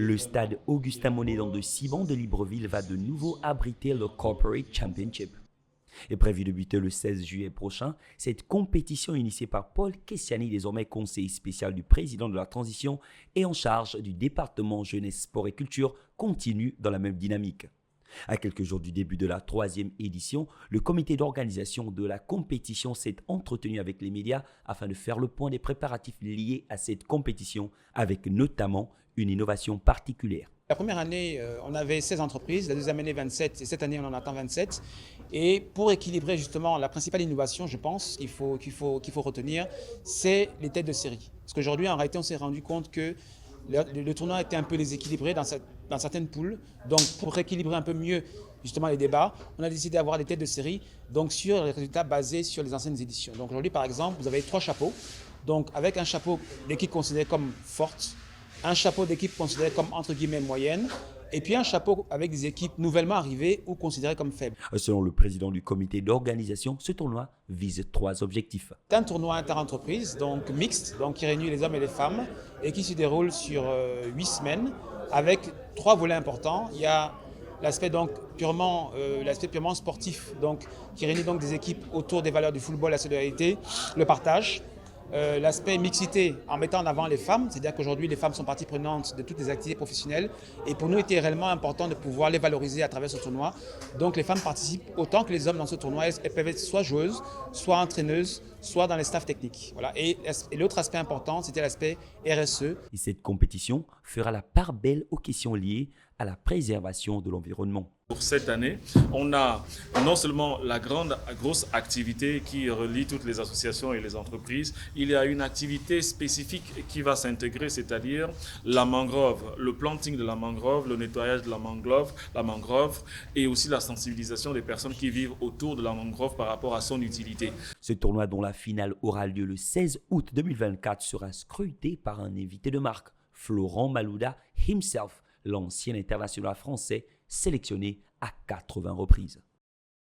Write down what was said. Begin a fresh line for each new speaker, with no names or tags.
Le stade Augustin Monet de Simon de Libreville va de nouveau abriter le Corporate Championship. Est prévu de débuter le 16 juillet prochain, cette compétition initiée par Paul Kessiani, désormais conseiller spécial du président de la transition et en charge du département jeunesse, sport et culture, continue dans la même dynamique. À quelques jours du début de la 3e édition, le comité d'organisation de la compétition s'est entretenu avec les médias afin de faire le point des préparatifs liés à cette compétition, avec notamment une innovation particulière.
La première année, on avait 16 entreprises, la deuxième année 27 et cette année on en attend 27. Et pour équilibrer justement la principale innovation, je pense, qu'il faut retenir, c'est les têtes de série. Parce qu'aujourd'hui, en réalité, on s'est rendu compte que le tournoi était un peu déséquilibré dans certaines poules. Donc pour rééquilibrer un peu mieux justement les débats, on a décidé d'avoir des têtes de série donc sur les résultats basés sur les anciennes éditions. Donc aujourd'hui, par exemple, vous avez 3 chapeaux. Donc avec un chapeau d'équipe considérée comme forte, un chapeau d'équipe considéré comme entre guillemets moyenne, et puis un chapeau avec des équipes nouvellement arrivées ou considérées comme faibles.
Selon le président du comité d'organisation, ce tournoi vise 3 objectifs.
C'est un tournoi inter-entreprise, donc mixte, donc qui réunit les hommes et les femmes, et qui se déroule sur 8 semaines, avec 3 volets importants. Il y a l'aspect purement sportif, donc qui réunit donc des équipes autour des valeurs du football, la solidarité, le partage. L'aspect mixité en mettant en avant les femmes, c'est-à-dire qu'aujourd'hui les femmes sont partie prenante de toutes les activités professionnelles et pour nous il était réellement important de pouvoir les valoriser à travers ce tournoi. Donc les femmes participent autant que les hommes dans ce tournoi, elles peuvent être soit joueuses, soit entraîneuses, soit dans les staffs techniques. Voilà. Et l'autre aspect important, c'était l'aspect RSE.
Et cette compétition fera la part belle aux questions liées à la préservation de l'environnement.
Pour cette année, on a non seulement la grosse activité qui relie toutes les associations et les entreprises, il y a une activité spécifique qui va s'intégrer, c'est-à-dire la mangrove, le planting de la mangrove, le nettoyage de la mangrove et aussi la sensibilisation des personnes qui vivent autour de la mangrove par rapport à son utilité.
Ce tournoi dont la finale aura lieu le 16 août 2024 sera scruté par un invité de marque, Florent Malouda himself, l'ancien international français sélectionné à 80 reprises.